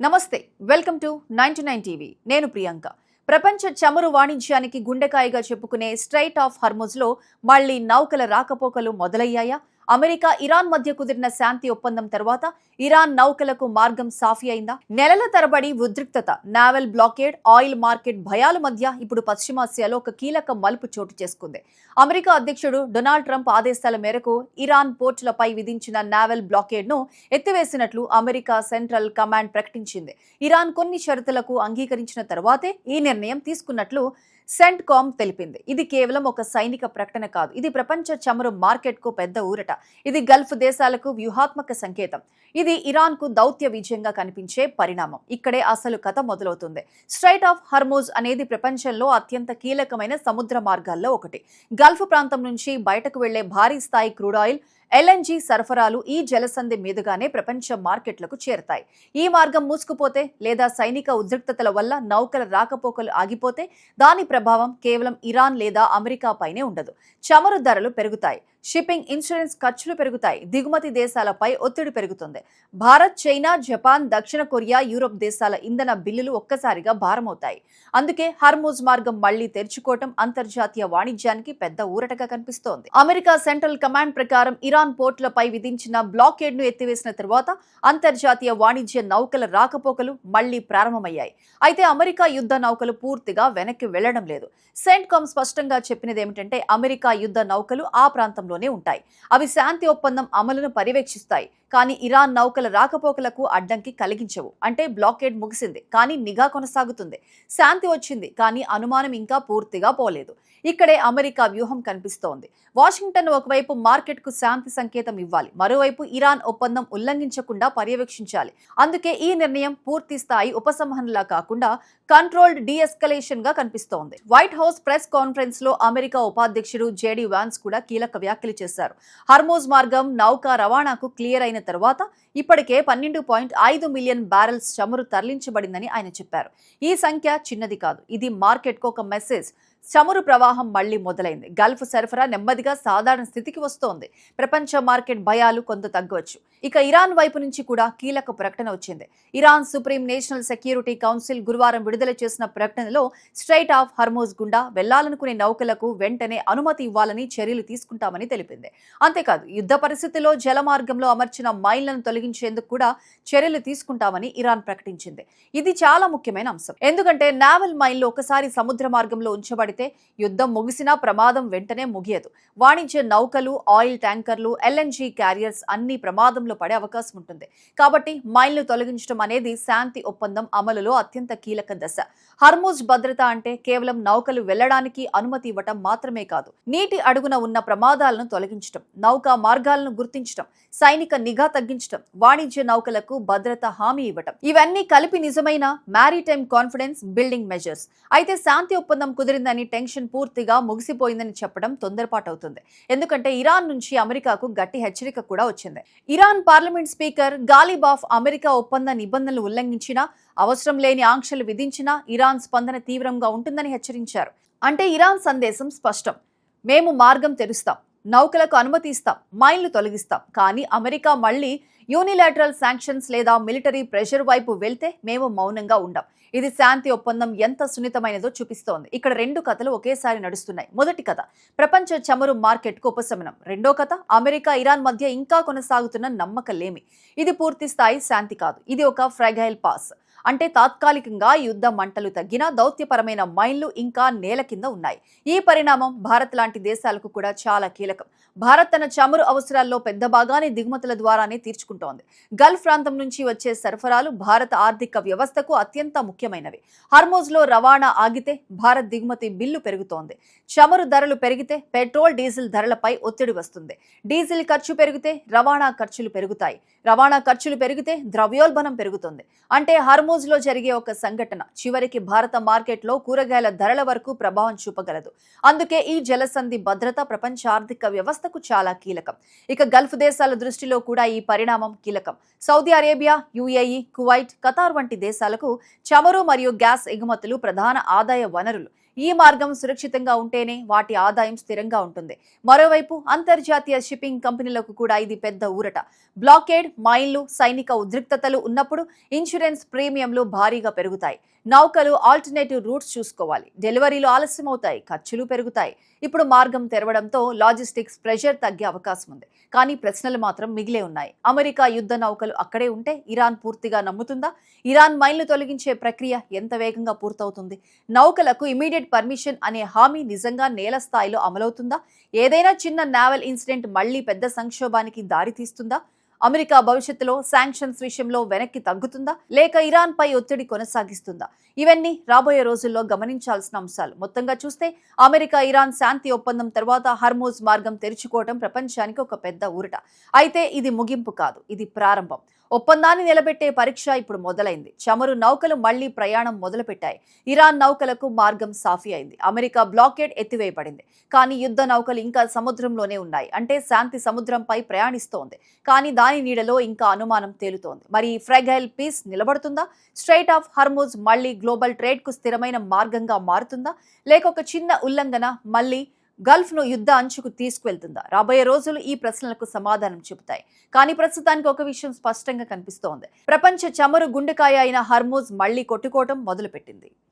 నమస్తే welcome to 99 TV నేను ప్రియాంక ప్రపంచ చమురు వాణిజ్యానికి గుండెకాయగా చెప్పుకునే స్ట్రైట్ ఆఫ్ హార్ముజ్ లో మళ్ళీ నౌకల రాకపోకలు మొదలయ్యాయా అమెరికా ఇరాన్ మధ్య కుదిరిన శాంతి ఒప్పందం తర్వాత ఇరాన్ నౌకలకు మార్గం సాఫీ అయిందా నెలల తరబడి ఉద్రిక్తత నావల్ బ్లాకేడ్ ఆయిల్ మార్కెట్ భయాల మధ్య ఇప్పుడు పశ్చిమాసియాలో ఒక కీలక మలుపు చోటు చేసుకుంది అమెరికా అధ్యక్షుడు డొనాల్డ్ ట్రంప్ ఆదేశాల మేరకు ఇరాన్ పోర్టులపై విధించిన నావల్ బ్లాకేడ్ ను ఎత్తివేసినట్లు అమెరికా సెంట్రల్ కమాండ్ ప్రకటించింది ఇరాన్ కొన్ని షరతులకు అంగీకరించిన తర్వాతే ఈ నిర్ణయం తీసుకున్నట్లు సెంట్కామ్ తెలిపింది ఇది కేవలం ఒక సైనిక ప్రకటన కాదు ఇది ప్రపంచ చమురు మార్కెట్ కు పెద్ద ఊరట ఇది గల్ఫ్ దేశాలకు వ్యూహాత్మక సంకేతం ఇది ఇరాన్ కు దౌత్య విజయంగా కనిపించే పరిణామం ఇక్కడే అసలు కథ మొదలవుతుంది స్ట్రైట్ ఆఫ్ హార్ముజ్ అనేది ప్రపంచంలో అత్యంత కీలకమైన సముద్ర మార్గాల్లో ఒకటి గల్ఫ్ ప్రాంతం నుంచి బయటకు వెళ్లే భారీ స్థాయి క్రూడ్ ఆయిల్ ఎల్ఎన్జీ సరఫరాలు ఈ జలసంధి మీదుగానే ప్రపంచ మార్కెట్లకు చేరతాయి ఈ మార్గం మూసుకుపోతే లేదా సైనిక ఉద్రిక్తతల వల్ల నౌకల రాకపోకలు ఆగిపోతే దాని ప్రభావం కేవలం ఇరాన్ లేదా అమెరికా పైనే ఉండదు చమురు ధరలు పెరుగుతాయి షిప్పింగ్ ఇన్సూరెన్స్ ఖర్చులు పెరుగుతాయి దిగుమతి దేశాలపై ఒత్తిడి పెరుగుతుంది భారత్ చైనా జపాన్ దక్షిణ కొరియా యూరోప్ దేశాల ఇంధన బిల్లులు ఒక్కసారిగా భారమవుతాయి అందుకే హార్ముజ్ మార్గం మళ్లీ తెరుచుకోవటం అంతర్జాతీయ వాణిజ్యానికి పెద్ద ఊరటగా కనిపిస్తోంది అమెరికా సెంట్రల్ కమాండ్ ప్రకారం ఇరాన్ పోర్టులపై విధించిన బ్లాకేడ్ ను ఎత్తివేసిన తర్వాత అంతర్జాతీయ వాణిజ్య నౌకల రాకపోకలు మళ్లీ ప్రారంభమయ్యాయి అయితే అమెరికా యుద్ధ నౌకలు పూర్తిగా వెనక్కి వెళ్లడం లేదు సెంట్కామ్ స్పష్టంగా చెప్పినది ఏమిటంటే అమెరికా యుద్ధ నౌకలు ఆ ప్రాంతంలోనే ఉంటాయి అవి శాంతి ఒప్పందం అమలును పర్యవేక్షిస్తాయి కానీ ఇరాన్ నౌకల రాకపోకలకు అడ్డంకి కలిగించవు అంటే బ్లాకేడ్ ముగిసింది కానీ నిఘా కొనసాగుతుంది శాంతి వచ్చింది కానీ అనుమానం ఇంకా పూర్తిగా పోలేదు ఇక్కడే అమెరికా వ్యూహం కనిపిస్తోంది వాషింగ్టన్ ఒకవైపు మార్కెట్ కు శాంతి సంకేతం ఇవ్వాలి మరోవైపు ఇరాన్ ఒప్పందం ఉల్లంఘించకుండా పర్యవేక్షించాలి అందుకే ఈ నిర్ణయం పూర్తి స్థాయి ఉపసంహరణలా కాకుండా కంట్రోల్డ్ డీఎస్కలేషన్ గా కనిపిస్తోంది వైట్ హౌస్ ప్రెస్ కాన్ఫరెన్స్ లో అమెరికా ఉపాధ్యక్షుడు జేడీ వాన్స్ కూడా కీలక వ్యాఖ్యలు చేశారు హార్ముజ్ మార్గం నౌకా రవాణాకు క్లియర్ అయిన తర్వాత ఇప్పటికే 12.5 మిలియన్ బ్యారెల్స్ చమురు తరలించబడిందని ఆయన చెప్పారు ఈ సంఖ్య చిన్నది కాదు ఇది మార్కెట్ కు ఒక మెసేజ్ చమురు ప్రవాహం మళ్లీ మొదలైంది గల్ఫ్ సరఫరా నెమ్మదిగా సాధారణ స్థితికి వస్తోంది ప్రపంచ మార్కెట్ భయాలు కొంత తగ్గవచ్చు ఇక ఇరాన్ వైపు నుంచి కూడా కీలక ప్రకటన వచ్చింది Iran supreme national security council గురువారం విడుదల చేసిన ప్రకటనలో స్ట్రైట్ ఆఫ్ హార్ముజ్ గుండా వెళ్లాలనుకునే నౌకలకు వెంటనే అనుమతి ఇవ్వాలని చర్యలు తీసుకుంటామని తెలిపింది అంతేకాదు యుద్ధ పరిస్థితిలో జల మార్గంలో అమర్చిన మైళ్లను తొలగించేందుకు కూడా చర్యలు తీసుకుంటామని ఇరాన్ ప్రకటించింది ఇది చాలా ముఖ్యమైన అంశం ఎందుకంటే నావల్ మైళ్లు ఒకసారి సముద్ర మార్గంలో ఉంచబడి యుద్ధం ముగిసినా ప్రమాదం వెంటనే ముగియదు వాణిజ్య నౌకలు ఆయిల్ ట్యాంకర్లు ఎల్ఎన్జీ క్యారియర్స్ అన్ని ప్రమాదంలో పడే అవకాశం ఉంటుంది కాబట్టి మైళ్లు తొలగించడం అనేది శాంతి ఒప్పందం అమలులో అత్యంత కీలక దశ హార్ముజ్ భద్రత అంటే కేవలం నౌకలు వెళ్లడానికి అనుమతి ఇవ్వటం మాత్రమే కాదు నీటి అడుగున ఉన్న ప్రమాదాలను తొలగించడం నౌకా మార్గాలను గుర్తించడం సైనిక నిఘా తగ్గించడం వాణిజ్య నౌకలకు భద్రత హామీ ఇవ్వటం ఇవన్నీ కలిపి నిజమైన మ్యారిటైమ్ కాన్ఫిడెన్స్ బిల్డింగ్ మెజర్స్ అయితే శాంతి ఒప్పందం కుదిరిందని టెన్షన్ పూర్తిగా ముగిసిపోయిందని చెప్పడం తొందరపాటవుతుంది ఎందుకంటే ఇరాన్ నుంచి అమెరికాకు గట్టి హెచ్చరిక కూడా వచ్చింది Iran parliament speaker Ghalibaf America ఒప్పంద నిబంధనలు ఉల్లంఘించినా అవసరం లేని ఆంక్షలు విధించినా ఇరాన్ స్పందన తీవ్రంగా ఉంటుందని హెచ్చరించారు అంటే ఇరాన్ సందేశం స్పష్టం మేము మార్గం తెరుస్తాం నౌకలకు అనుమతి ఇస్తాం మైళ్లు తొలగిస్తాం కానీ అమెరికా మళ్లీ యూనిలాటరల్ శాంక్షన్స్ లేదా మిలిటరీ ప్రెషర్ వైపు వెళ్తే మేము మౌనంగా ఉండం ఇది శాంతి ఒప్పందం ఎంత సున్నితమైనదో చూపిస్తోంది ఇక్కడ రెండు కథలు ఒకేసారి నడుస్తున్నాయి మొదటి కథ ప్రపంచ చమురు మార్కెట్ కు ఉపశమనం రెండో కథ అమెరికా ఇరాన్ మధ్య ఇంకా కొనసాగుతున్న నమ్మకలేమి ఇది పూర్తి స్థాయి శాంతి కాదు ఇది ఒక ఫ్రాగైల్ పాస్ అంటే తాత్కాలికంగా యుద్ధ మంటలు తగ్గినా దౌత్యపరమైన మైళ్లు ఇంకా నేల కింద ఉన్నాయి ఈ పరిణామం భారత్ లాంటి దేశాలకు కూడా చాలా కీలకం భారత్ తన చమురు అవసరాల్లో పెద్ద భాగాన్ని దిగుమతుల ద్వారానే తీర్చుకుంటోంది గల్ఫ్ ప్రాంతం నుంచి వచ్చే సరఫరాలు భారత ఆర్థిక వ్యవస్థకు అత్యంత ముఖ్యమైనవి హార్ముజ్ లో రవాణా ఆగితే భారత్ దిగుమతి బిల్లు పెరుగుతోంది చమురు ధరలు పెరిగితే పెట్రోల్ డీజిల్ ధరలపై ఒత్తిడి వస్తుంది డీజిల్ ఖర్చు పెరిగితే రవాణా ఖర్చులు పెరుగుతాయి రవాణా ఖర్చులు పెరిగితే ద్రవ్యోల్బణం పెరుగుతుంది అంటే హార్ముజ్ లో జరిగే ఒక సంఘటన చివరికి భారత మార్కెట్లో కూరగాయల ధరల వరకు ప్రభావం చూపగలదు అందుకే ఈ జలసంధి భద్రత ప్రపంచ ఆర్థిక వ్యవస్థకు చాలా కీలకం ఇక గల్ఫ్ దేశాల దృష్టిలో కూడా ఈ పరిణామం కీలకం Saudi Arabia UAE Kuwait Qatar వంటి దేశాలకు చమురు మరియు గ్యాస్ ఎగుమతులు ప్రధాన ఆదాయ వనరులు ఈ మార్గం సురక్షితంగా ఉంటేనే వాటి ఆదాయం స్థిరంగా ఉంటుంది. మరోవైపు అంతర్జాతీయ షిప్పింగ్ కంపెనీలకు కూడా ఇది పెద్ద ఊరట. బ్లాకేడ్, మైన్లు, సైనిక ఉద్రిక్తతలు ఉన్నప్పుడు ఇన్సూరెన్స్ ప్రీమియంలు భారీగా పెరుగుతాయి. నౌకలు ఆల్టర్నేటివ్ రూట్స్ చూసుకోవాలి. డెలివరీలు ఆలస్యమవుతాయి, ఖర్చులు పెరుగుతాయి. ఇప్పుడు మార్గం తెరవడంతో లాజిస్టిక్స్ ప్రెషర్ తగ్గే అవకాశం ఉంది. కానీ ప్రశ్నలు మాత్రం మిగిలే ఉన్నాయి. అమెరికా యుద్ధ నౌకలు అక్కడే ఉంటే ఇరాన్ పూర్తిగా నమ్ముతుందా? ఇరాన్ మైన్లు తొలగించే ప్రక్రియ ఎంత వేగంగా పూర్తవుతుంది? నౌకలకు ఇమీడియట్ పర్మిషన్ అనే హామీ నిజంగా నేల స్థాయిలో అమలవుతుందా? ఏదైనా చిన్న నావల్ ఇన్సిడెంట్ మళ్లీ పెద్ద సంక్షోభానికి దారితీస్తుందా? అమెరికా భవిష్యత్తులో శాంక్షన్స్ విషయంలో వెనక్కి తగ్గుతుందా, లేక ఇరాన్ పై ఒత్తిడి కొనసాగిస్తుందా? ఇవన్నీ రాబోయే రోజుల్లో గమనించాల్సిన అంశాలు. మొత్తంగా చూస్తే అమెరికా ఇరాన్ శాంతి ఒప్పందం తర్వాత హర్మూజ్ మార్గం తెరుచుకోవడం ప్రపంచానికి ఒక పెద్ద ఊరట. అయితే ఇది ముగింపు కాదు, ఇది ప్రారంభం. ఒప్పందాన్ని నిలబెట్టే పరీక్ష ఇప్పుడు మొదలైంది. చమురు నౌకలు మళ్లీ ప్రయాణం మొదలుపెట్టాయి. ఇరాన్ నౌకలకు మార్గం సాఫీ అయింది. అమెరికా బ్లాకేడ్ ఎత్తివేయబడింది. కానీ యుద్ధ నౌకలు ఇంకా సముద్రంలోనే ఉన్నాయి. అంటే శాంతి సముద్రంపై ప్రయాణిస్తోంది. కానీ దాని నీడలో ఇంకా అనుమానం తేలుతోంది. మరి ఈ fragile piece నిలబడుతుందా? Straight of Hormuz మళ్లీ గ్లోబల్ ట్రేడ్ కు స్థిరమైన మార్గంగా మారుతుందా, లేక ఒక చిన్న ఉల్లంఘన మళ్లీ గల్ఫ్ ను యుద్ధ అంచుకు తీసుకువెళ్తుందా? రాబోయే రోజులు ఈ ప్రశ్నలకు సమాధానం చెబుతాయి. కానీ ప్రస్తుతానికి ఒక విషయం స్పష్టంగా కనిపిస్తోంది. ప్రపంచ చమురు గుండెకాయ అయిన హర్మూజ్ మళ్లీ కొట్టుకోవటం మొదలుపెట్టింది.